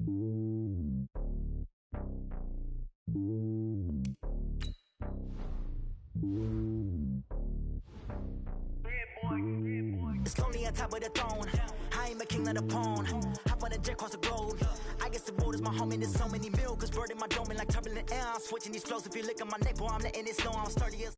It's lonely on top of the throne. I ain't a king of the pawn. Hop on a jet across the globe. I guess the road is my home and there's so many milk. Bird in my dome and like turbulent air. I'm switching these flows. If you look at my neck, boy, I'm letting it slow. I'm sturdy as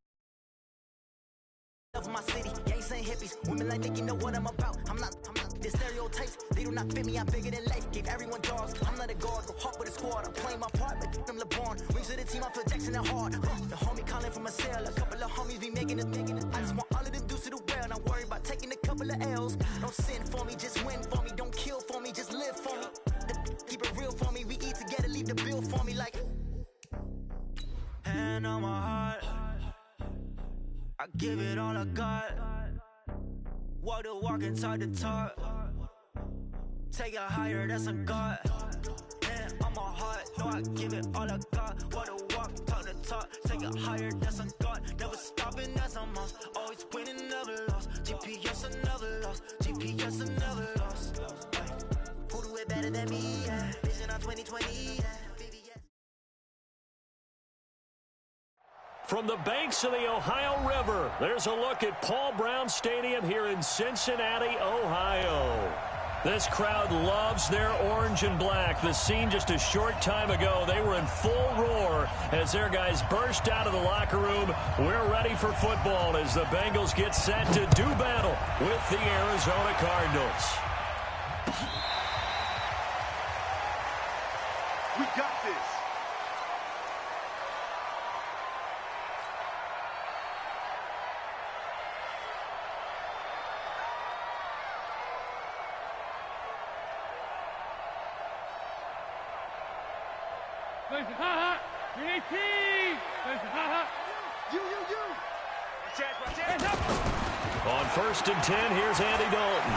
love my city. Gangs and hippies. Women like think you know what I'm about. I'm not the stereotypes. They do not fit me. I'm bigger than life. Give everyone dogs. I'm not a guard. Go hard with a squad. I'm playing my part, but them LeBron. Rings to the team. I feel Jackson and hard. The homie calling from a cell. A couple of homies be making it. I just want all of them dudes to the well. Not worry about taking a couple of L's. Don't sin for me, just win for me. Don't kill for me, just live for me. Keep it real for me. We eat together, leave the bill for me like. Hand on my heart, I give it all I got. Walk the walk and talk the talk. Take it higher, that's a God. Hand on my heart, no, I give it all I got. Walk the walk, talk the talk. Take it higher, that's a God. Never stopping, that's a must. Always winning, never lost. GPS, I never lost. GPS, I never lost. Who do it better than me? Yeah. Vision on 2020. Yeah. From the banks of the Ohio River, there's a look at Paul Brown Stadium here in Cincinnati, Ohio. This crowd loves their orange and black. The scene just a short time ago, they were in full roar as their guys burst out of the locker room. We're ready for football as the Bengals get set to do battle with the Arizona Cardinals. We got this. On 1st and 10, here's Andy Dalton.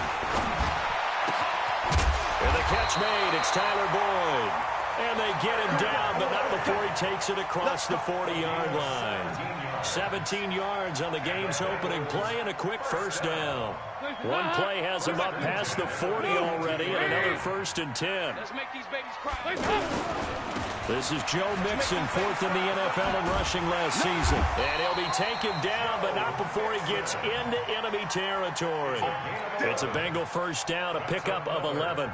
And the catch made, it's Tyler Boyd. And they get him down, but not before he takes it across the 40-yard line. 17 yards on the game's opening play and a quick first down. One play has him up past the 40 already, and another 1st and 10. Let's make these babies cry. This is Joe Mixon, 4th in the NFL in rushing last season. And he'll be taken down, but not before he gets into enemy territory. It's a Bengal first down, a pickup of 11.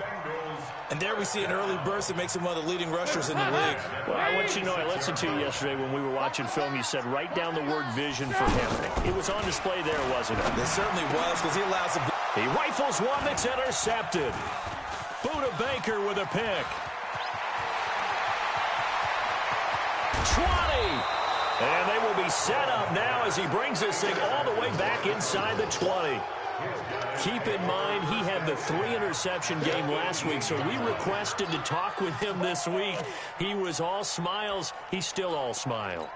And there we see an early burst that makes him one of the leading rushers in the league. Well, I want you to know, I listened to you yesterday when we were watching film. You said write down the word vision for him. It was on display there, wasn't it? It certainly was, because he allows the... He rifles one that's intercepted. Buda Baker with a pick. 20. And they will be set up now as he brings this thing all the way back inside the 20. Keep in mind, he had the 3-interception game last week, so we requested to talk with him this week. He was all smiles. He's still all smile.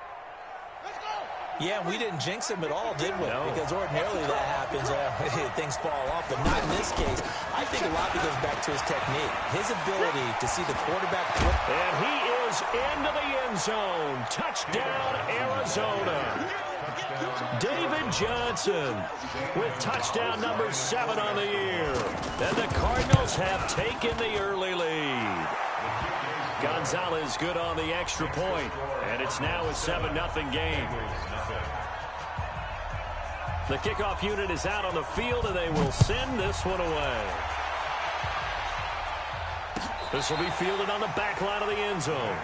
Yeah, we didn't jinx him at all, did we? No. Because ordinarily that happens. Things fall off, but not in this case. I think a lot of it goes back to his technique, his ability to see the quarterback flip. And he is into the end zone. Touchdown, Arizona. David Johnson with touchdown number 7 on the year. And the Cardinals have taken the early lead. Gonzalez good on the extra point, and it's now a 7-0 game. The kickoff unit is out on the field, and they will send this one away. This will be fielded on the back line of the end zone.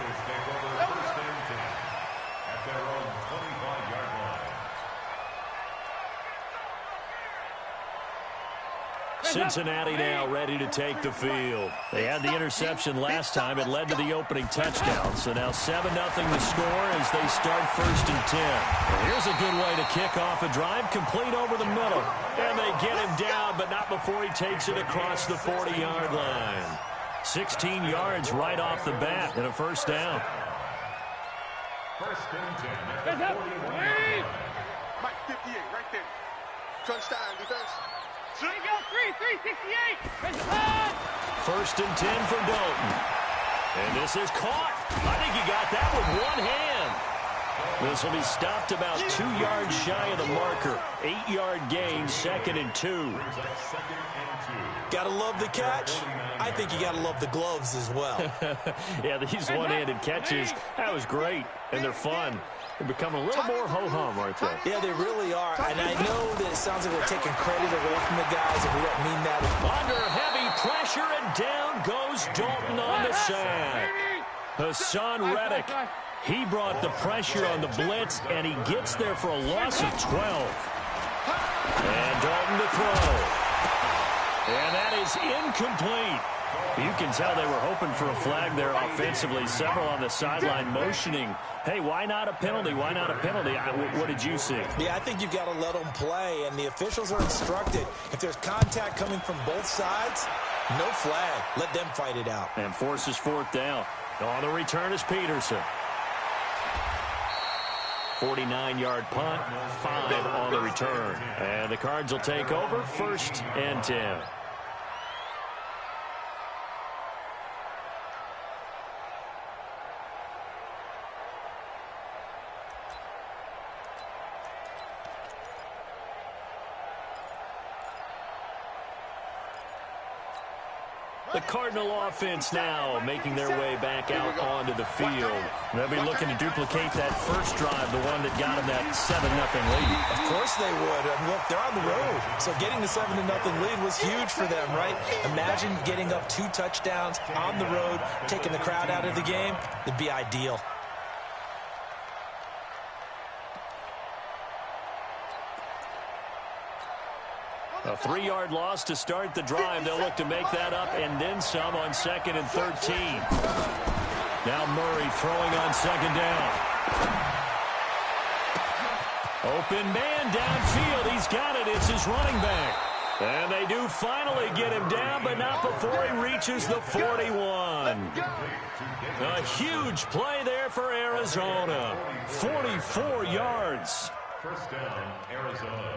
Cincinnati now ready to take the field. They had the interception last time. It led to the opening touchdown. So now 7-0 the score as they start 1st and 10. And here's a good way to kick off a drive, complete over the middle. And they get him down, but not before he takes it across the 40-yard line. 16 yards right off the bat and a first down. 1st and 10 at the 41. Mike 58 right there. Crunch time, defense. 368. 1st and 10 for Dalton. And this is caught. I think he got that with one hand. This will be stopped about 2 yards shy of the marker. 8-yard gain, 2nd and 2. Gotta love the catch. I think you gotta love the gloves as well. Yeah, these one-handed catches, that was great, and they're fun. They're becoming a little more ho-hum, aren't they? Yeah, they really are. And I know that it sounds like we're taking credit away from the guys, and we don't mean that. Under heavy pressure, and down goes Dalton on the sack. Hassan Reddick, he brought the pressure on the blitz, and he gets there for a loss of 12. And Dalton to throw. And that is incomplete. You can tell they were hoping for a flag there offensively. Several on the sideline motioning, hey, why not a penalty? Why not a penalty? What did you see? Yeah, I think you've got to let them play, and the officials are instructed. If there's contact coming from both sides, no flag. Let them fight it out. And forces 4th down. On the return is Peterson. 49-yard punt, 5 on the return. And the Cards will take over, 1st and 10. The Cardinal offense now making their way back out onto the field. They'll be looking to duplicate that first drive, the one that got them that 7-0 lead. Of course they would. Look, they're on the road. So getting the 7-0 lead was huge for them, right? Imagine getting up 2 touchdowns on the road, taking the crowd out of the game. It'd be ideal. A 3-yard loss to start the drive. They'll look to make that up and then some on 2nd and 13. Now Murray throwing on 2nd down. Open man downfield. He's got it. It's his running back. And they do finally get him down, but not before he reaches the 41. A huge play there for Arizona. 44 yards. First down, Arizona.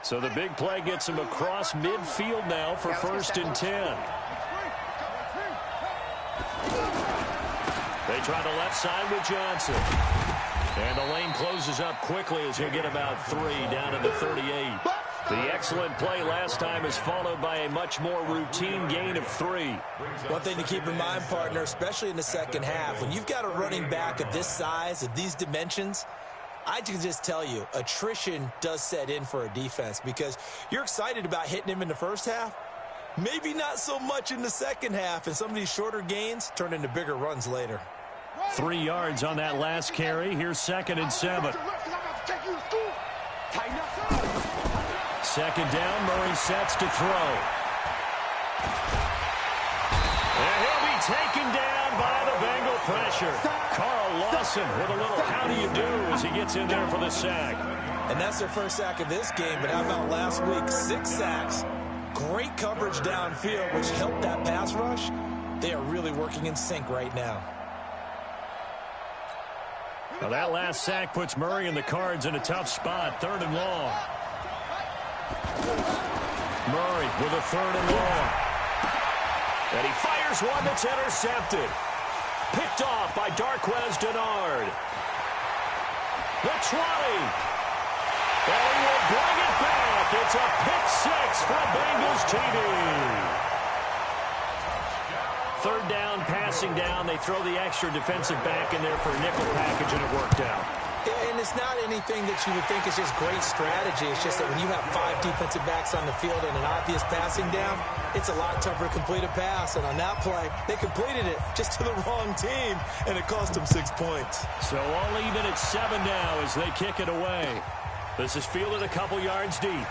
So the big play gets him across midfield now for 1st and 10. They try the left side with Johnson. And the lane closes up quickly as he'll get about 3 down to the 38. The excellent play last time is followed by a much more routine gain of 3. One thing to keep in mind, partner, especially in the second half, when you've got a running back of this size, of these dimensions, I can just tell you, attrition does set in for a defense because you're excited about hitting him in the first half. Maybe not so much in the second half, and some of these shorter gains turn into bigger runs later. 3 yards on that last carry. Here's 2nd and 7. 2nd down, Murray sets to throw. And he'll be taken down by the Bengal pressure. Carl Lawson with a little how do you do as he gets in there for the sack. And that's their first sack of this game, but how about last week? 6 sacks. Great coverage downfield, which helped that pass rush. They are really working in sync right now. Now that last sack puts Murray and the Cards in a tough spot. 3rd and long. Murray with a 3rd and long. And he fires one that's intercepted. Picked off by Darquez Denard. The 20. And he will bring it back. It's a pick-6 for Bengals TD. 3rd down, passing down. They throw the extra defensive back in there for a nickel package, and it worked out. Yeah, and it's not anything that you would think is just great strategy. It's just that when you have 5 defensive backs on the field and an obvious passing down, it's a lot tougher to complete a pass. And on that play, they completed it just to the wrong team, and it cost them 6 points. So all even at 7 now as they kick it away. This is fielded a couple yards deep.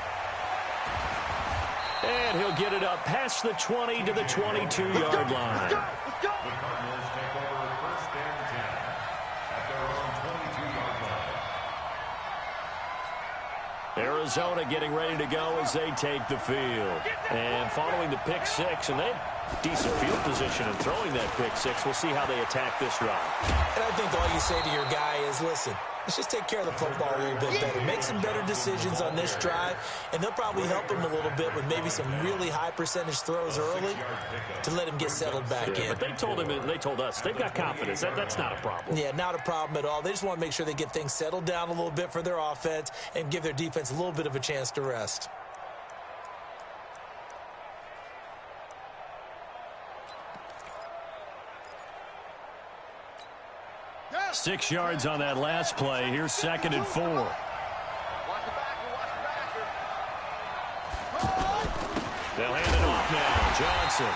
And he'll get it up past the 20 to the 22-yard line. The Cardinals take over 1st and 10 at their own 22-yard line. Arizona getting ready to go as they take the field. And following the pick-6, and they have decent field position in throwing that pick-6. We'll see how they attack this drive. And I think all you say to your guy is, listen, let's just take care of the football a little bit better. Make some better decisions on this drive, and they'll probably help him a little bit with maybe some really high percentage throws early to let him get settled back in. But they told us they've got confidence. That's not a problem. Yeah, not a problem at all. They just want to make sure they get things settled down a little bit for their offense and give their defense a little bit of a chance to rest. Yeah. 6 yards on that last play. Here's 2nd and 4. Watch the backer, watch the backer. They'll hand it off now. Johnson.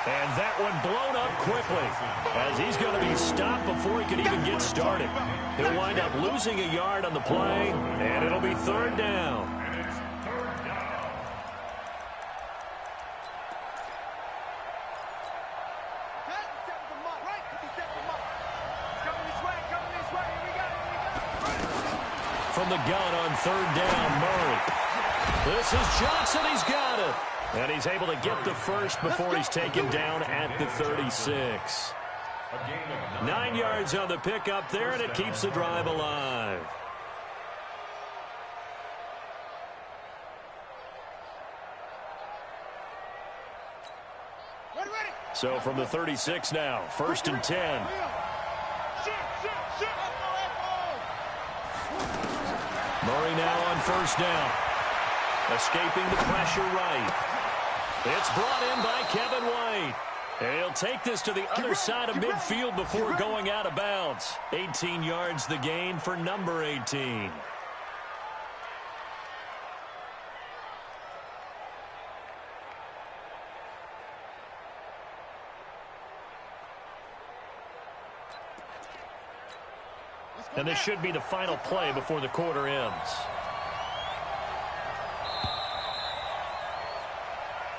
And that one blown up quickly as he's going to be stopped before he can even get started. He'll wind up losing a yard on the play, and it'll be 3rd down. From the gun on 3rd down, Murray. This is Johnson. He's got it. And he's able to get the first before he's taken down at the 36. 9 yards on the pickup there, and it keeps the drive alive. So from the 36 now, 1st and 10. Murray now on 1st down. Escaping the pressure right. It's brought in by Kevin White. And he'll take this to the other side of midfield before going out of bounds. 18 yards the gain for number 18. And this should be the final play before the quarter ends.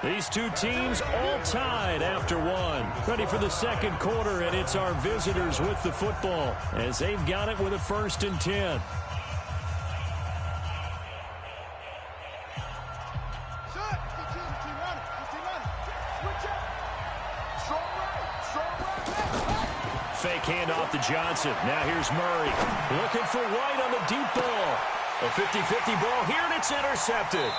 These two teams all tied after one. Ready for the 2nd quarter, and it's our visitors with the football as they've got it with a 1st and 10. Fake handoff to Johnson. Now here's Murray. Looking for White on the deep ball. A 50-50 ball here, and it's intercepted.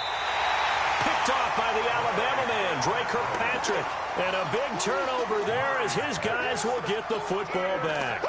Picked off by the Alabama man, Dre Kirkpatrick. And a big turnover there as his guys will get the football back.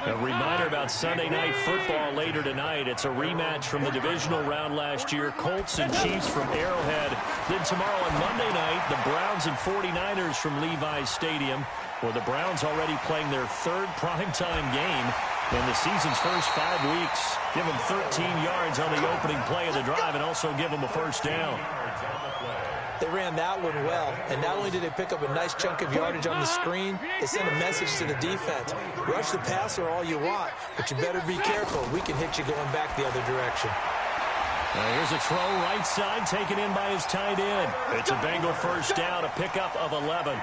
A reminder about Sunday Night Football later tonight. It's a rematch from the divisional round last year. Colts and Chiefs from Arrowhead. Then tomorrow on Monday night, the Browns and 49ers from Levi's Stadium, where the Browns already playing their 3rd primetime game in the season's first 5 weeks. Give them 13 yards on the opening play of the drive and also give them a 1st down. They ran that one well, and not only did they pick up a nice chunk of yardage on the screen, they sent a message to the defense. Rush the passer all you want, but you better be careful. We can hit you going back the other direction. Now here's a throw right side taken in by his tight end. It's a Bengal 1st down, a pickup of 11.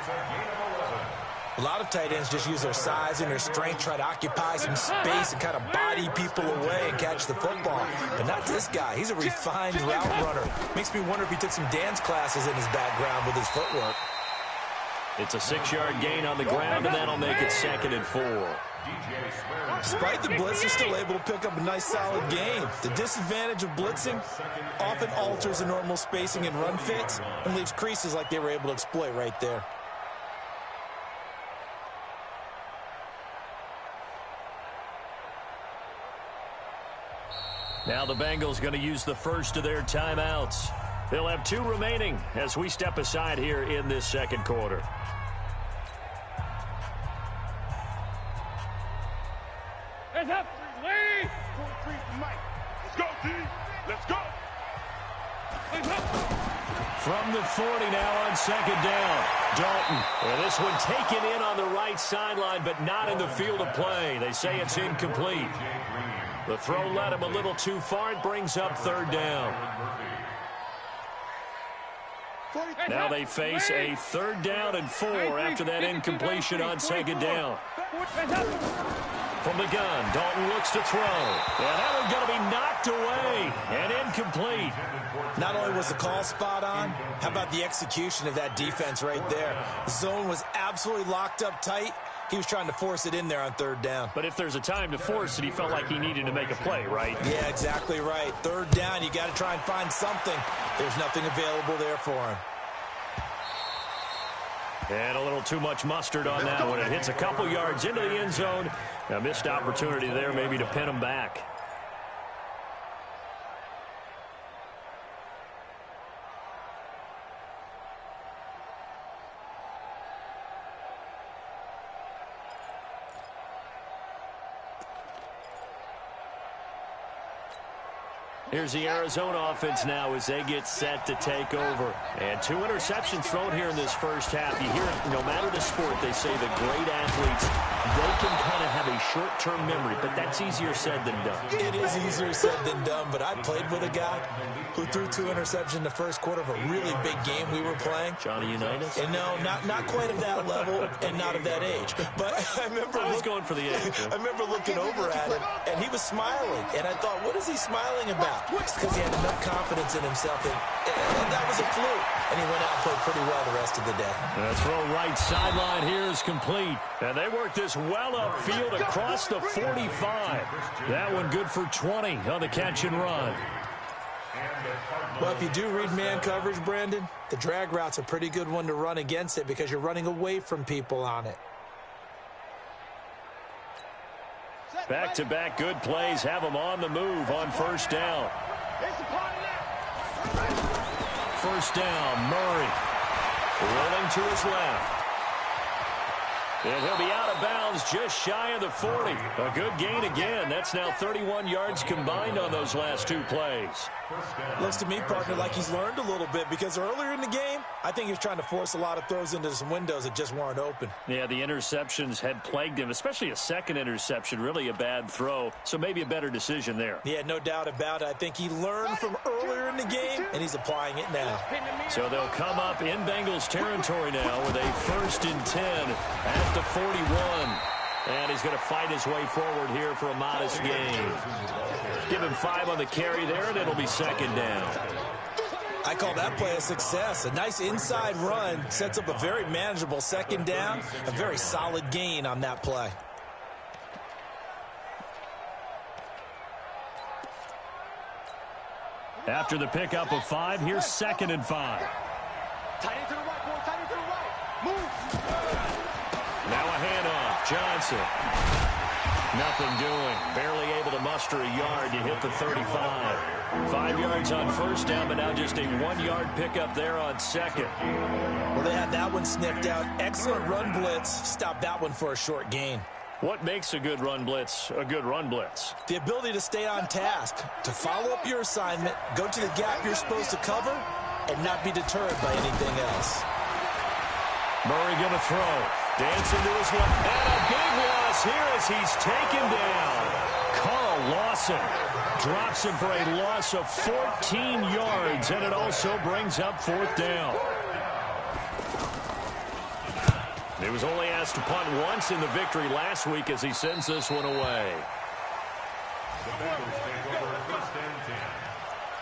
A lot of tight ends just use their size and their strength, try to occupy some space and kind of body people away and catch the football. But not this guy. He's a refined route runner. Makes me wonder if he took some dance classes in his background with his footwork. It's a 6-yard gain on the ground, and that'll make it 2nd and 4. Despite the blitz, they're still able to pick up a nice solid gain. The disadvantage of blitzing often alters the normal spacing and run fits and leaves creases like they were able to exploit right there. Now the Bengals going to use the first of their timeouts. They'll have 2 remaining as we step aside here in this 2nd quarter. Hands up, Lee! Let's go, D! Let's go! From the 40 now on 2nd down. Dalton. And this one taken in on the right sideline, but not in the field of play. They say it's incomplete. The throw led him a little too far. It brings up 3rd down. Now they face a 3rd down and 4 after that incompletion on 2nd down. From the gun, Dalton looks to throw. And that one's going to be knocked away and incomplete. Not only was the call spot on, how about the execution of that defense right there? The zone was absolutely locked up tight. He was trying to force it in there on third down. But if there's a time to force it, he felt like he needed to make a play, right? Yeah, exactly right. Third down, you got to try and find something. There's nothing available there for him. And a little too much mustard on that one. It hits a couple yards into the end zone. A missed opportunity there maybe to pin him back. Here's the Arizona offense now as they get set to take over. And 2 interceptions thrown here in this first half. You hear it, no matter the sport, they say the great athletes, they can kind of have a short-term memory, but that's easier said than done. It is easier said than done, but I played with a guy who threw 2 interceptions in the first quarter of a really big game we were playing. Johnny Unitas? And no, not quite of that level and not of that age. But I remember going for the age. I remember looking over at him, and he was smiling. And I thought, what is he smiling about? It's because he had enough confidence in himself, and that was a fluke. And he went out and played pretty well the rest of the day. That throw right sideline here is complete. And they work this well upfield across the 45. That one good for 20 on the catch and run. Well, if you do read man coverage, Brandon, the drag route's a pretty good one to run against it because you're running away from people on it. Back-to-back good plays have them on the move on first down. First down, Murray. Rolling to his left. And he'll be out of bounds just shy of the 40. A good gain again. That's now 31 yards combined on those last 2 plays. Looks to me, partner, like he's learned a little bit because earlier in the game, I think he was trying to force a lot of throws into some windows that just weren't open. Yeah, the interceptions had plagued him, especially a second interception, really a bad throw. So maybe a better decision there. Yeah, no doubt about it. I think he learned from earlier in the game, and he's applying it now. So they'll come up in Bengals territory now with a 1st and 10 at the 41. And he's going to fight his way forward here for a modest gain. Give him 5 on the carry there, and it'll be 2nd down. I call that play a success. A nice inside run sets up a very manageable 2nd down. A very solid gain on that play. After the pickup of 5, here's 2nd and 5. Tight end to the right, boy. Tight end to the right. Move. Now a handoff. Johnson. Nothing doing. Barely able to muster a yard to hit the 35. 5 yards on first down, but now just a 1-yard pickup there on 2nd. Well, they had that one sniffed out. Excellent run blitz. Stopped that one for a short gain. What makes a good run blitz a good run blitz? The ability to stay on task, to follow up your assignment, go to the gap you're supposed to cover, and not be deterred by anything else. Murray going to throw. Dancing to his left. And a big loss here as he's taken down. Carl Lawson drops him for a loss of 14 yards, and it also brings up 4th down. He was only asked to punt once in the victory last week as he sends this one away. The Bengals take over 1st and 10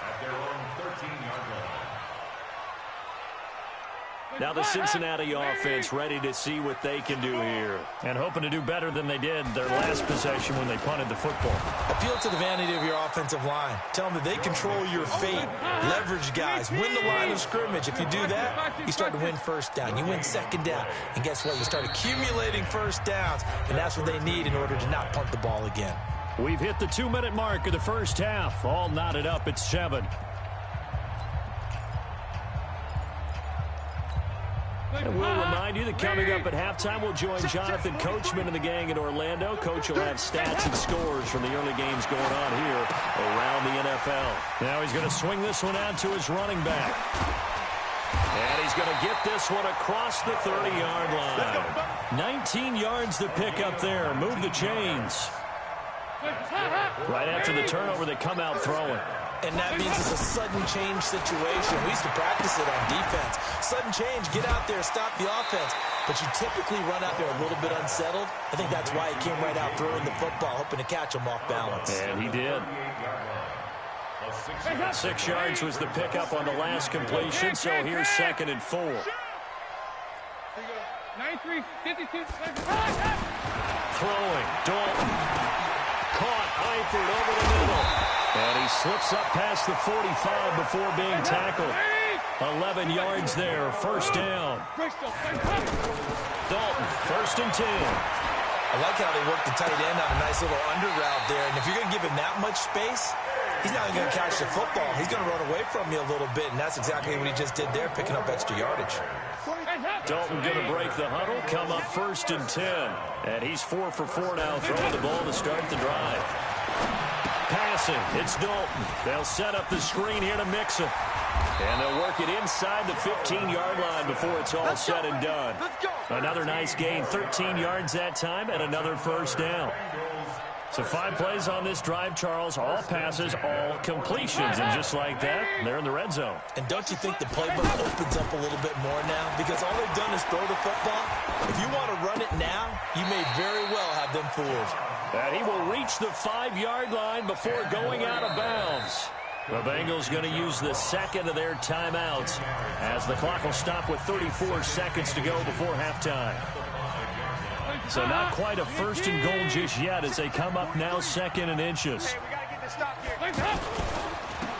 at their own 13-yard line. Now the Cincinnati offense ready to see what they can do here. And hoping to do better than they did their last possession when they punted the football. Appeal to the vanity of your offensive line. Tell them that they control your fate. Leverage guys. Win the line of scrimmage. If you do that, you start to win 1st down. You win 2nd down. And guess what? You start accumulating 1st downs. And that's what they need in order to not punt the ball again. We've hit the 2-minute mark of the first half. All knotted up at 7. And we'll remind you that coming up at halftime, we'll join Jonathan Coachman and the gang in Orlando. Coach will have stats and scores from the early games going on here around the NFL. Now he's going to swing this one out to his running back. And he's going to get this one across the 30-yard line. 19 yards to pick up there. Move the chains. Right after the turnover, they come out throwing. And that means it's a sudden change situation. We used to practice it on defense. Sudden change, get out there, stop the offense. But you typically run out there a little bit unsettled. I think that's why he came right out throwing the football, hoping to catch him off balance. And he did. 6 yards was the pickup on the last completion, so here's 2nd and 4. 93, 52, Throwing. Dalton. Caught. Eifert over the middle. And he slips up past the 45 before being tackled. 11 yards there. First down. Dalton, 1st and 10. I like how they work the tight end on a nice little under route there. And if you're going to give him that much space, he's not going to catch the football. He's going to run away from you a little bit, and that's exactly what he just did there, picking up extra yardage. Dalton going to break the huddle, come up 1st and 10. And he's 4 for 4 now, throwing the ball to start the drive. Passing, it's Dalton. They'll set up the screen here to mix it. And they'll work it inside the 15-yard line before it's all said and done. Another nice gain, 13 yards that time, and another first down. So 5 plays on this drive, Charles. All passes, all completions. And just like that, they're in the red zone. And don't you think the playbook opens up a little bit more now? Because all they've done is throw the football. If you want to run it now, you may very well have them fooled. And he will reach the 5-yard line before going out of bounds. The Bengals going to use the second of their timeouts as the clock will stop with 34 seconds to go before halftime. So not quite a 1st and goal just yet as they come up now 2nd and inches.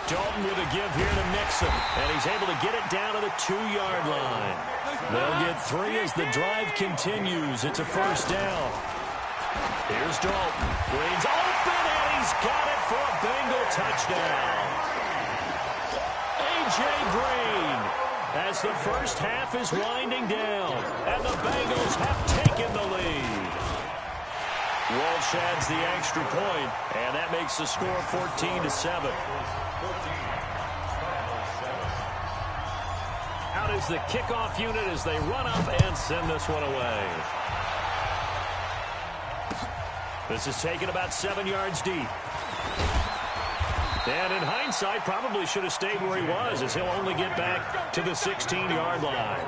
Dalton with a give here to Mixon, and he's able to get it down to the 2-yard line. They'll get 3 as the drive continues. It's a first down. Here's Dalton. Green's open, and he's got it for a Bengal touchdown. A.J. Green, as the first half is winding down, and the Bengals have taken the lead. Walsh adds the extra point, and that makes the score 14-7. Out is the kickoff unit as they run up and send this one away. This is taken about 7 yards deep. And in hindsight, probably should have stayed where he was, as he'll only get back to the 16-yard line.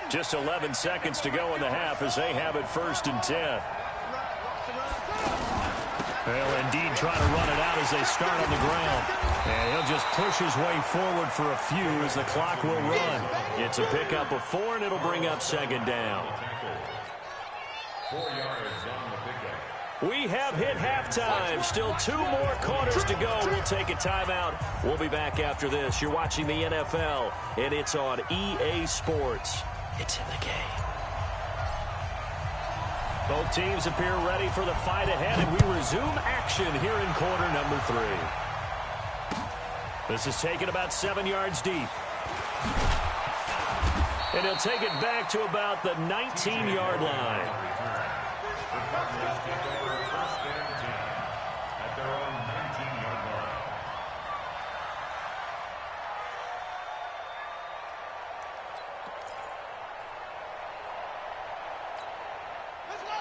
Just 11 seconds to go in the half as they have it 1st and 10. They'll indeed try to run it out as they start on the ground. And he'll just push his way forward for a few as the clock will run. It's a pickup of 4, and it'll bring up 2nd down. 4 yards on the pickup. We have hit halftime. Still 2 more quarters to go. We'll take a timeout. We'll be back after this. You're watching the NFL, and it's on EA Sports. It's in the game. Both teams appear ready for the fight ahead, and we resume action here in quarter number 3. This is taken about 7 yards deep. And he'll take it back to about the 19-yard line. At their own 19-yard line. Let's go.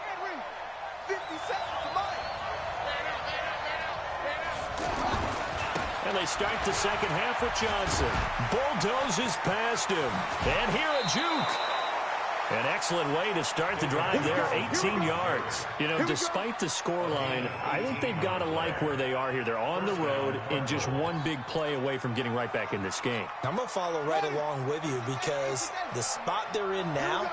Henry, 50 seconds to mine. And they start the second half with Johnson. Bulldozes past him. And here a juke. An excellent way to start the drive there, 18 yards. You know, despite the scoreline, I think they've got to like where they are here. They're on the road and just one big play away from getting right back in this game. I'm going to follow right along with you because the spot they're in now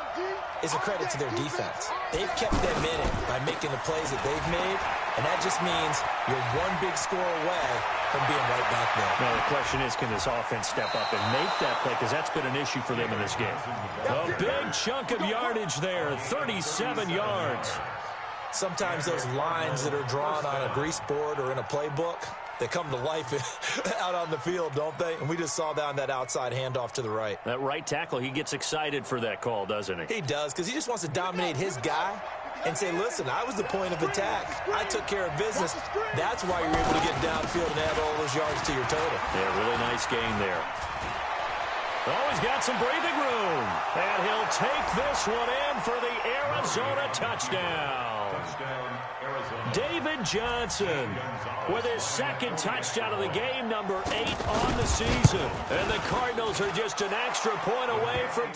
is a credit to their defense. They've kept them in it by making the plays that they've made, and that just means you're one big score away from being right back there. Now, the question is, can this offense step up and make that play? Because that's been an issue for them in this game. A big chunk of yardage there, 37 yards. Sometimes those lines that are drawn on a grease board or in a playbook, they come to life out on the field, don't they? And we just saw that on that outside handoff to the right. That right tackle, he gets excited for that call, doesn't he? He does, because he just wants to dominate his guy and say, listen, I was the point of attack. I took care of business. That's why you're able to get downfield and add all those yards to your total. Yeah, really nice game there. Oh, he's got some breathing room. And he'll take this one in for the Arizona touchdown. David Johnson with his second touchdown of the game, number 8 on the season. And the Cardinals are just an extra point away from...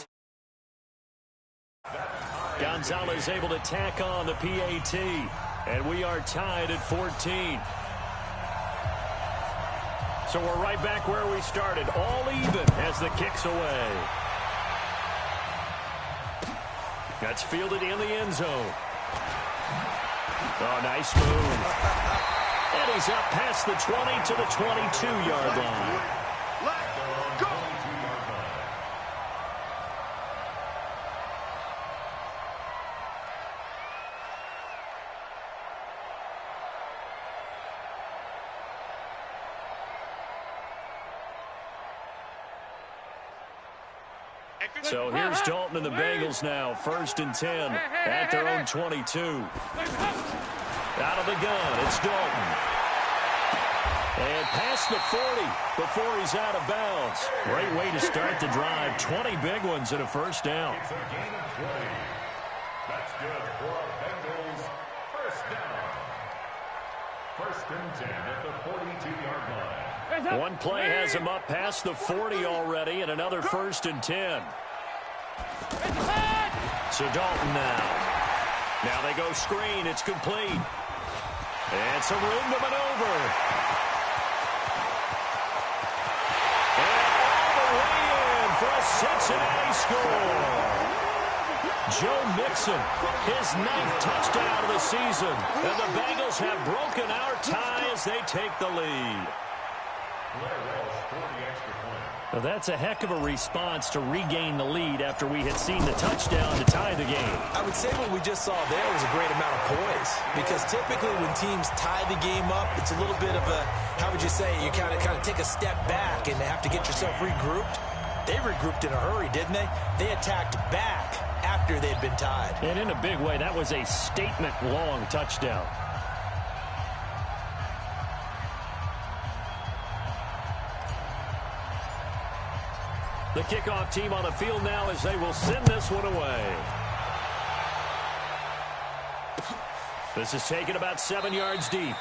Gonzalez able to tack on the PAT, and we are tied at 14. So we're right back where we started, all even as the kick's away. That's fielded in the end zone. Oh, nice move. And he's up past the 20 to the 22-yard line. Let's go. So here's Dalton and the Bengals now, 1st and 10 at their own 22. Out of the gun, it's Dalton. And past the 40 before he's out of bounds. Great way to start the drive. 20 big ones and a first down. It's a gain of 20. That's good for our Bengals. First down. 1st and 10 at the 42-yard line. One play has him up past the 40 already, and another 1st and 10. So Dalton now. Now they go screen. It's complete. And some room to maneuver. And all the way in for a Cincinnati score. Joe Mixon, his 9th touchdown of the season. And the Bengals have broken our tie as they take the lead. Now that's a heck of a response to regain the lead after we had seen the touchdown to tie the game. I would say what we just saw there was a great amount of poise, because typically when teams tie the game up, it's a little bit of a, how would you say, you kind of take a step back and have to get yourself regrouped. They regrouped in a hurry, didn't they? They attacked back after they'd been tied. And in a big way, that was a statement-long touchdown. The kickoff team on the field now as they will send this one away. This is taken about 7 yards deep.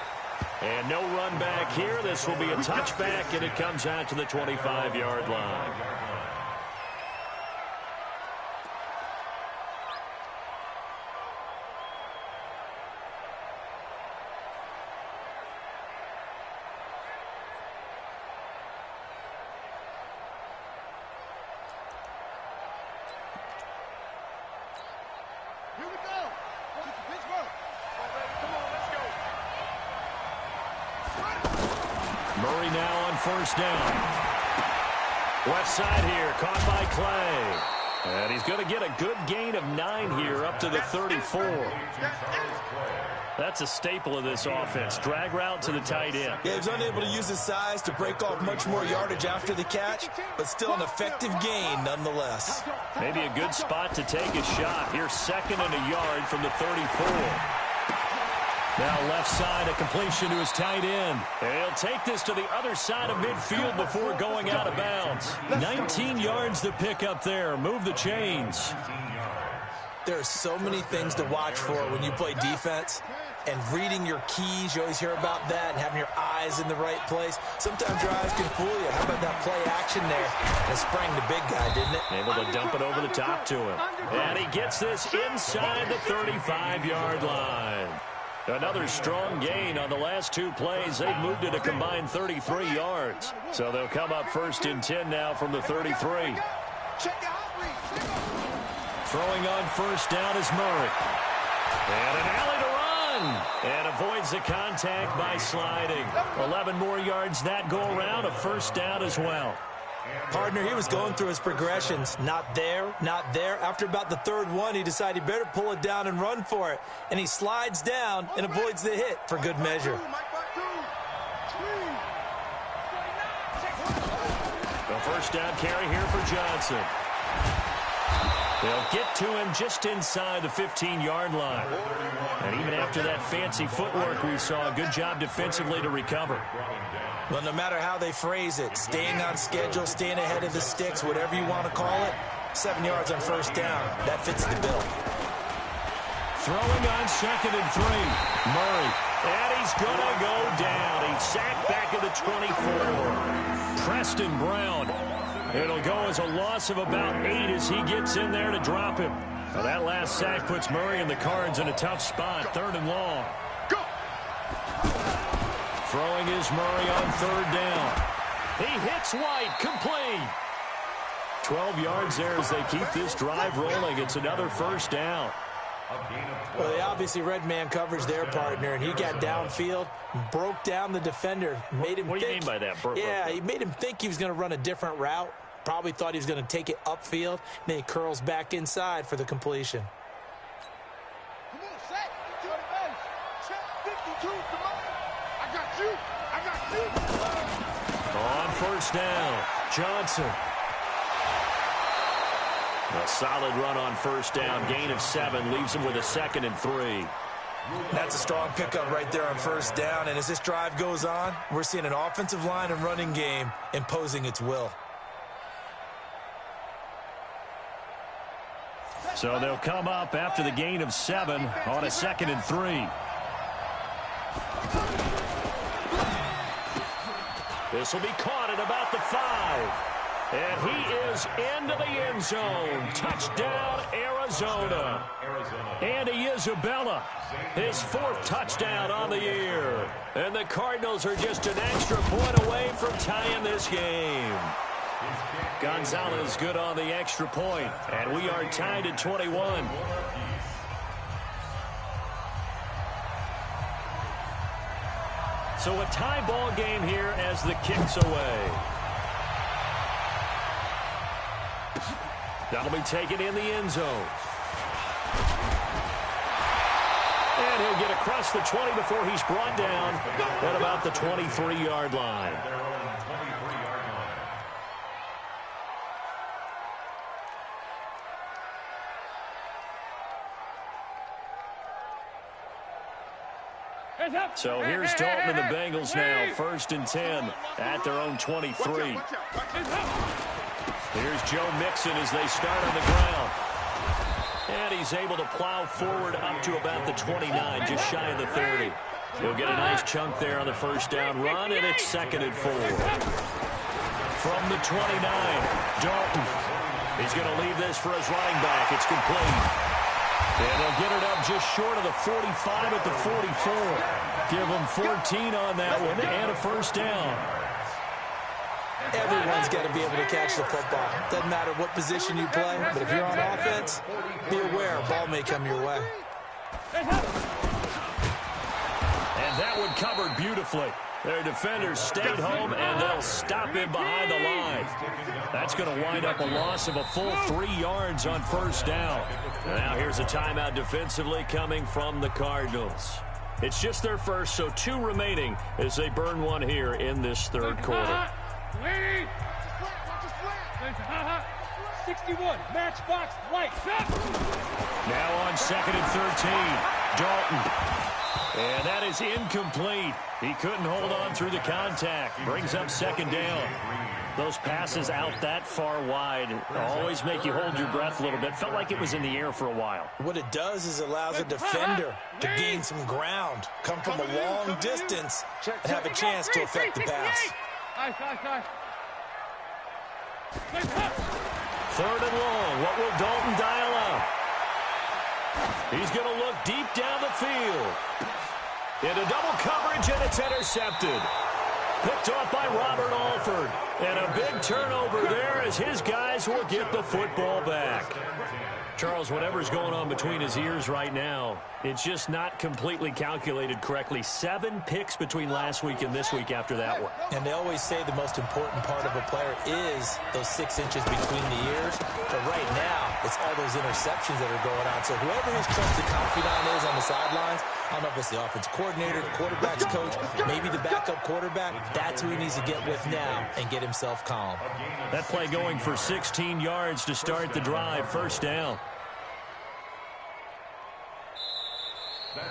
And no run back here. This will be a touchback, and it comes out to the 25-yard line. Murray now on 1st down. Left side here, caught by Clay. And he's going to get a good gain of 9 here up to the 34. That's a staple of this offense. Drag route to the tight end. Yeah, he was unable to use his size to break off much more yardage after the catch, but still an effective gain nonetheless. Maybe a good spot to take a shot. Here's 2nd and a yard from the 34. Now left side, a completion to his tight end. And he'll take this to the other side of midfield before going out of bounds. 19 yards to pick up there. Move the chains. There are so many things to watch for when you play defense. And reading your keys, you always hear about that, and having your eyes in the right place. Sometimes your eyes can fool you. How about that play action there? And sprang the big guy, didn't it? Able to dump it over the top to him. And he gets this inside the 35-yard line. Another strong gain on the last 2 plays. They've moved it a combined 33 yards. So they'll come up 1st and 10 now from the 33. Throwing on 1st down is Murray. And an alley to run. And avoids the contact by sliding. 11 more yards that go around. A 1st down as well. Partner, he was going through his progressions. Not there, not there. After about the 3rd one, he decided he better pull it down and run for it. And he slides down and avoids the hit for good measure. The 1st down carry here for Johnson. They'll get to him just inside the 15-yard line. And even after that fancy footwork we saw, a good job defensively to recover. Well, no matter how they phrase it, staying on schedule, staying ahead of the sticks, whatever you want to call it, 7 yards on 1st down, that fits the bill. Throwing on 2nd and 3. Murray. And he's going to go down. He's sacked back at the 24. Preston Brown. It'll go as a loss of about 8 as he gets in there to drop him. Now that last sack puts Murray and the Cards in a tough spot. 3rd and long. From Throwing is Murray on third down. He hits White, complete. 12 yards there as they keep this drive rolling. It's another first down. Well, they obviously read man coverage their partner, and he got downfield, broke down the defender, made him What do you mean by that? He made him think he was going to run a different route. Probably thought he was going to take it upfield. Then he curls back inside for the completion. Come on, set. To the base. Check 52. Come on. I got you. On first down, Johnson. A solid run on first down. Gain of 7 leaves him with a 2nd and 3. That's a strong pickup right there on first down. And as this drive goes on, we're seeing an offensive line and running game imposing its will. So they'll come up after the gain of 7 on a 2nd and 3. This will be caught at about the 5. And he is into the end zone. Touchdown, Arizona. Andy Isabella, his 4th touchdown on the year. And the Cardinals are just an extra point away from tying this game. Gonzalez good on the extra point, and we are tied at 21. So a tie ball game here as the kick's away. That'll be taken in the end zone. And he'll get across the 20 before he's brought down at about the 23-yard line. So here's Dalton and the Bengals now, 1st and 10 at their own 23. Here's Joe Mixon as they start on the ground. And he's able to plow forward up to about the 29, just shy of the 30. He'll get a nice chunk there on the first down run, and it's 2nd and 4. From the 29, Dalton. He's going to leave this for his running back. It's complete. And they'll get it up just short of the 45 at the 44. Give them 14 on that one and a first down. Everyone's got to be able to catch the football. Doesn't matter what position you play, but if you're on offense, be aware a ball may come your way. And that one covered beautifully. Their defenders stayed home, and they'll stop him behind the line. That's going to wind up a loss of a full 3 yards on first down. Now here's a timeout defensively coming from the Cardinals. It's just their first, so 2 remaining as they burn one here in this third quarter. 61, matchbox, light. Now on 2nd and 13, Dalton. And that is incomplete. He couldn't hold on through the contact. Brings up 2nd down. Those passes out that far wide always make you hold your breath a little bit. Felt like it was in the air for a while. What it does is allows a defender to gain some ground, come from a long distance, and have a chance to affect the pass. 3rd and long. What will Dalton dial up? He's going to look deep down the field. Into double coverage, and it's intercepted. Picked off by Robert Alford. And a big turnover there as his guys will get the football back. Charles, whatever's going on between his ears right now, it's just not completely calculated correctly. 7 picks between last week and this week after that one. And they always say the most important part of a player is those 6 inches between the ears. But right now, it's all those interceptions that are going on. So whoever his trusted confidant is on the sidelines, I don't know if it's the offense coordinator, the quarterback's coach, maybe the backup quarterback, that's who he needs to get with now and get himself calm. That play going for 16 yards to start the drive, first down.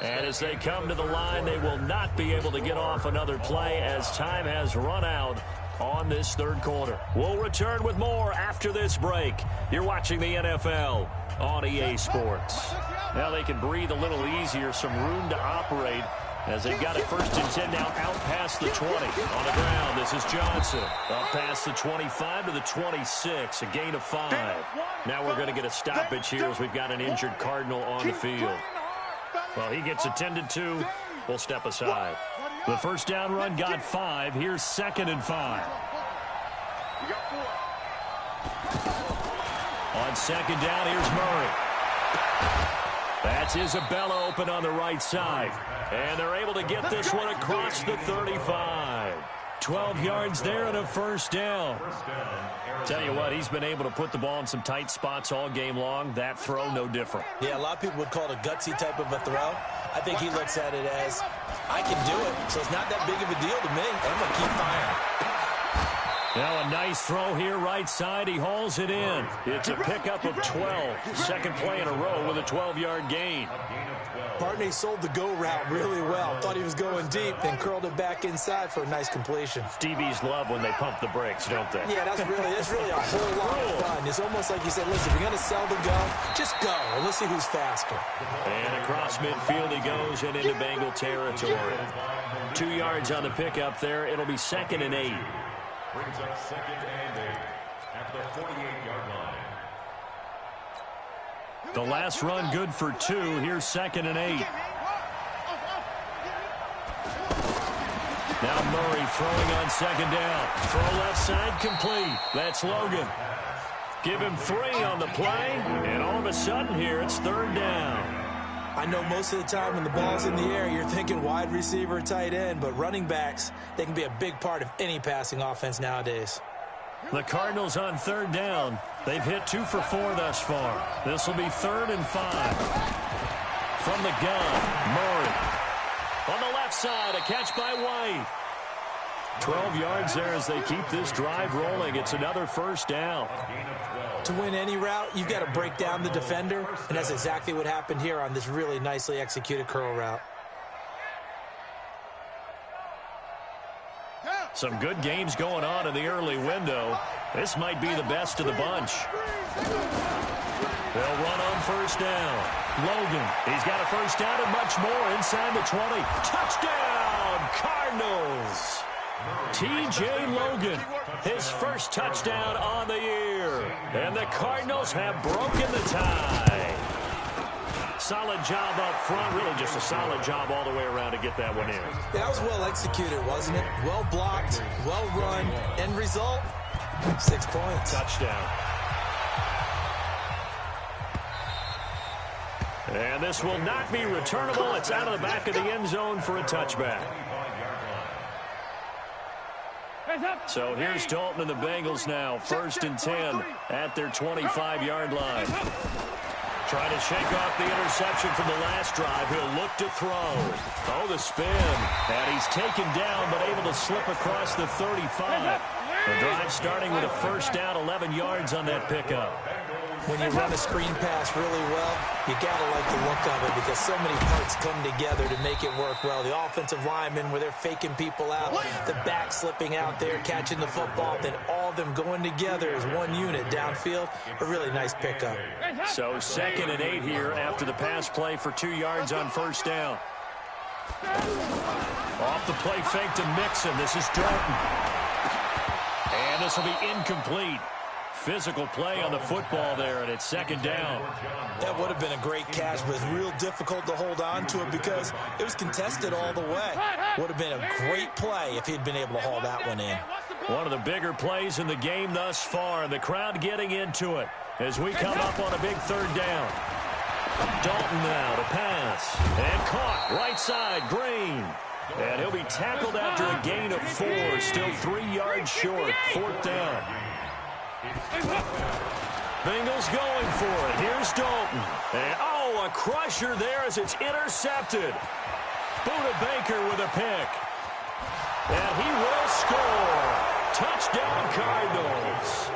And as they come to the line, they will not be able to get off another play as time has run out on this third quarter. We'll return with more after this break. You're watching the NFL on EA Sports. Now they can breathe a little easier, some room to operate as they've got it 1st and 10 now out past the 20. On the ground, this is Johnson. Up past the 25 to the 26, a gain of 5. Now we're going to get a stoppage here as we've got an injured Cardinal on the field. Well, he gets attended to. We'll step aside. The first down run got 5. Here's 2nd and 5. You got 4. On 2nd down, here's Murray. That's Isabella open on the right side. And they're able to get this one across the 35. 12 yards there and a first down. Tell you what, he's been able to put the ball in some tight spots all game long. That throw, no different. Yeah, a lot of people would call it a gutsy type of a throw. I think he looks at it as, I can do it, so it's not that big of a deal to me. I'm going to keep firing. Now a nice throw here, right side. He hauls it in. It's a pickup of 12. Second play in a row with a 12-yard gain. Partney sold the go route really well. Thought he was going deep, then curled it back inside for a nice completion. DBs love when they pump the brakes, don't they? Yeah, that's really a whole lot of fun. It's almost like you said, listen, if you're going to sell the go, just go, and let's see who's faster. And across midfield he goes and into Bengal territory. 2 yards on the pickup there. It'll be 2nd and 8. Brings up 2nd and 8 at the 48-yard line. The last run good for 2. Here's 2nd and 8. Now Murray throwing on 2nd down. Throw left side complete. That's Logan. Give him 3 on the play, and all of a sudden here it's 3rd down. I know most of the time when the ball's in the air, you're thinking wide receiver, tight end, but running backs, they can be a big part of any passing offense nowadays. The Cardinals on 3rd down. They've hit 2 for 4 thus far. This will be 3rd and 5. From the gun, Murray. On the left side, a catch by White. 12 yards there as they keep this drive rolling. It's another first down. To win any route, you've got to break down the defender, and that's exactly what happened here on this really nicely executed curl route. Some good games going on in the early window. This might be the best of the bunch. They'll run on first down. Logan, he's got a first down and much more inside the 20. Touchdown, Cardinals! T.J. Logan, his first touchdown on the year. And the Cardinals have broken the tie. Solid job up front. Really just a solid job all the way around to get that one in. Yeah, that was well executed, wasn't it? Well blocked, well run. End result, 6 points. Touchdown. And this will not be returnable. It's out of the back of the end zone for a touchback. So here's Dalton and the Bengals now. 1st and 10 at their 25-yard line. Trying to shake off the interception from the last drive. He'll look to throw. Oh, the spin. And he's taken down, but able to slip across the 35. The drive starting with a first down, 11 yards on that pickup. When you run a screen pass really well, you got to like the look of it because so many parts come together to make it work well. The offensive linemen where they're faking people out, the back slipping out there, catching the football, then all of them going together as one unit downfield. A really nice pickup. So 2nd and 8 here after the pass play for 2 yards on first down. Off the play fake to Mixon. This is Dalton. And this will be incomplete. Physical play on the football there, and it's 2nd down. That would have been a great catch, but it's real difficult to hold on to it because it was contested all the way. Would have been a great play if he'd been able to haul that one in. One of the bigger plays in the game thus far, and the crowd getting into it as we come up on a big 3rd down. Dalton now to pass, and caught right side, Green. And he'll be tackled after a gain of 4, still 3 yards short, 4th down. Bengals going for it. Here's Dalton. And, oh, a crusher there as it's intercepted. Buda Baker with a pick. And he will score. Touchdown, Cardinals.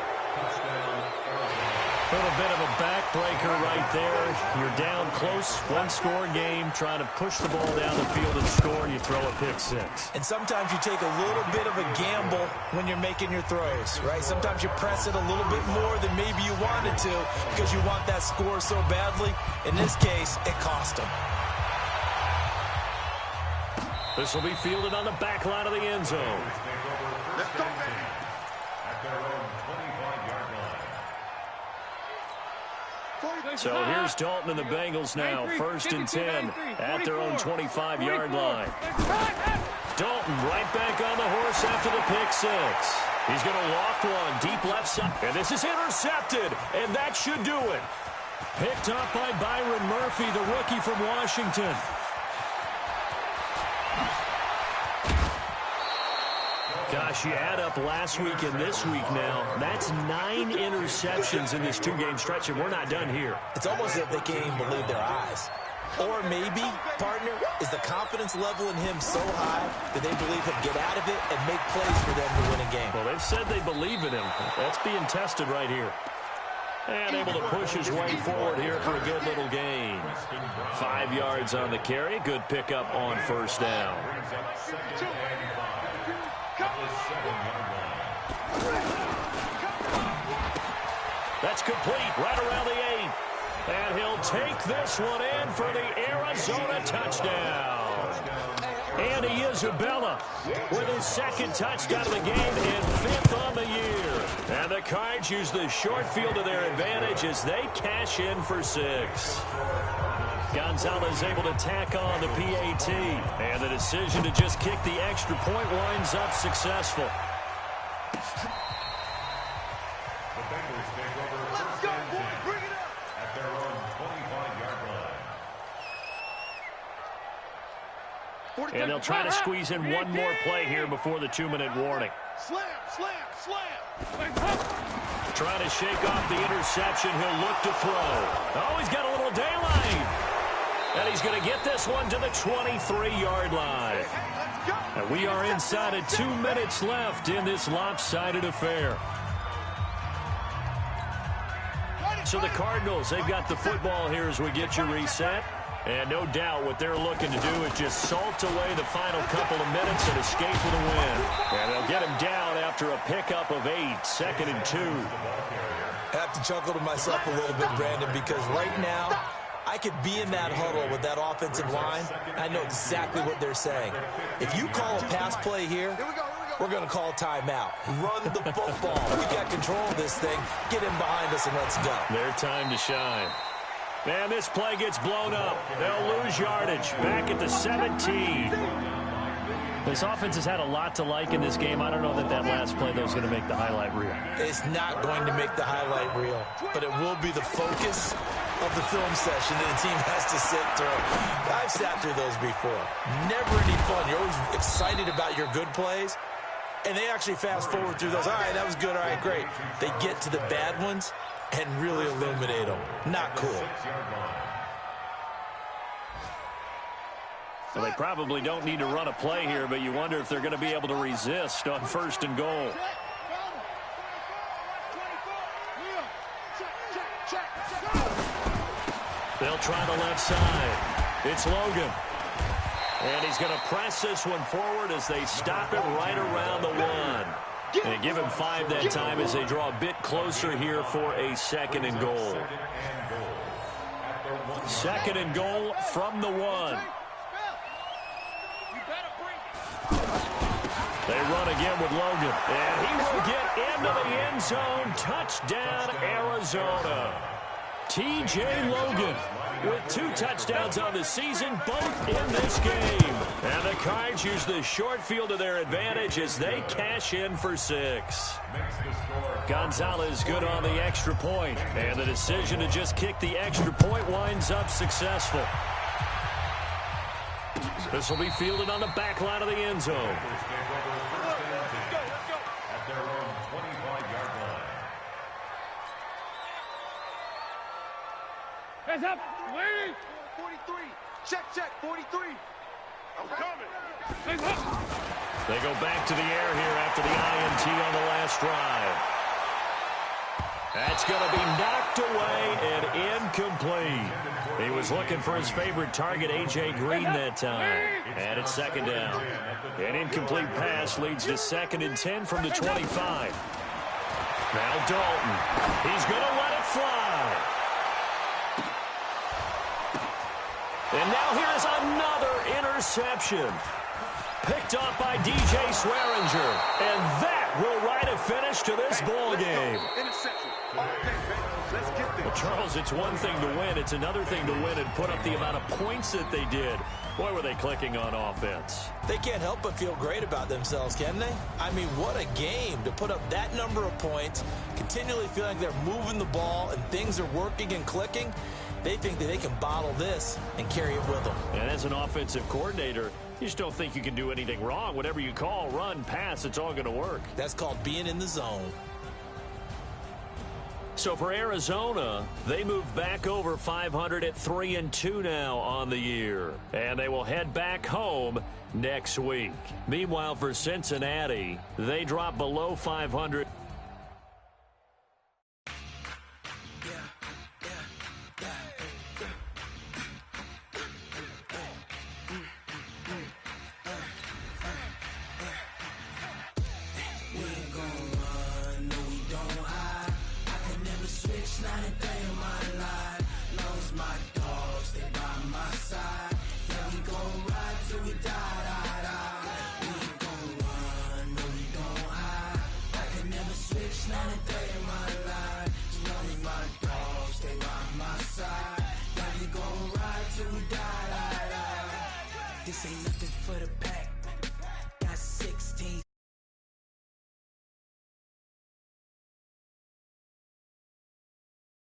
A little bit of a backbreaker right there. You're down close, one-score game, trying to push the ball down the field and score. You throw a pick 6. And sometimes you take a little bit of a gamble when you're making your throws, right? Sometimes you press it a little bit more than maybe you wanted to because you want that score so badly. In this case, it cost them. This will be fielded on the back line of the end zone. Let's go. So here's Dalton and the Bengals now, 1st and 10 at their own 25-yard line. Dalton right back on the horse after the pick six. He's going to loft one deep left side. And this is intercepted, and that should do it. Picked up by Byron Murphy, the rookie from Washington. Gosh, you add up last week and this week now. That's 9 interceptions in this 2-game stretch, and we're not done here. It's almost as if they can't even believe their eyes. Or maybe, partner, is the confidence level in him so high that they believe he'll get out of it and make plays for them to win a game. Well, they've said they believe in him. That's being tested right here. And able to push his way forward here for a good little gain. 5 yards on the carry. Good pickup on first down. That's complete right around the 8. And he'll take this one in for the Arizona touchdown. Andy Isabella with his 2nd touchdown of the game and 5th on the year. And the Cards use the short field to their advantage as they cash in for 6. Gonzalez able to tack on the PAT. And the decision to just kick the extra point winds up successful. And they'll try to squeeze in one more play here before the 2-minute warning. Slam, slam, slam. Trying to shake off the interception. He'll look to throw. Oh, he's got a little daylight. And he's going to get this one to the 23-yard line. And we are inside of 2 minutes left in this lopsided affair. So the Cardinals, they've got the football here as we get you reset. And no doubt what they're looking to do is just salt away the final couple of minutes and escape with a win. And they'll get him down after a pickup of 8, 2nd and 2. I have to chuckle to myself a little bit, Brandon, because right now I could be in that huddle with that offensive line. I know exactly what they're saying. If you call a pass play here, we're going to call timeout. Run the football. We got control of this thing. Get him behind us and let's go. Their time to shine. And this play gets blown up. They'll lose yardage. Back at the 17. This offense has had a lot to like in this game. I don't know that last play, though, is going to make the highlight reel. It's not going to make the highlight reel, but it will be the focus of the film session that the team has to sit through. I've sat through those before. Never any fun. You're always excited about your good plays, and they actually fast forward through those. All right, that was good. All right, great. They get to the bad ones and really illuminate them. Not cool. Well, they probably don't need to run a play here, but you wonder if they're going to be able to resist on 1st and goal. They'll try the left side. It's Logan. And he's going to press this one forward as they stop it right around the 1. And give him 5 that time as they draw a bit closer here for a 2nd and goal. 2nd and goal from the 1. They run again with Logan. And he will get into the end zone. Touchdown, Arizona. T.J. Logan with 2 touchdowns on the season, both in this game. And the Cards use the short field to their advantage as they cash in for 6. Gonzalez good on the extra point. And the decision to just kick the extra point winds up successful. This will be fielded on the back line of the end zone. Hands up, ladies. 43. Check, 43. I'm coming. Hands up. They go back to the air here after the INT on the last drive. That's going to be knocked away and incomplete. He was looking for his favorite target, A.J. Green, that time. And it's 2nd down. An incomplete pass leads to 2nd and 10 from the 25. Now Dalton. He's going to let it fly. And now here's another interception. Picked off by D.J. Swearinger. And that will write a finish to this ball game. Interception. Okay, Bengals, let's get there. Charles, it's one thing to win. It's another thing to win and put up the amount of points that they did. Boy, were they clicking on offense. They can't help but feel great about themselves, can they? I mean, what a game to put up that number of points, continually feel like they're moving the ball and things are working and clicking. They think that they can bottle this and carry it with them. And as an offensive coordinator, you just don't think you can do anything wrong. Whatever you call, run, pass, it's all going to work. That's called being in the zone. So for Arizona, they move back over 500 at 3-2 now on the year. And they will head back home next week. Meanwhile, for Cincinnati, they drop below 500. This ain't nothing for the pack.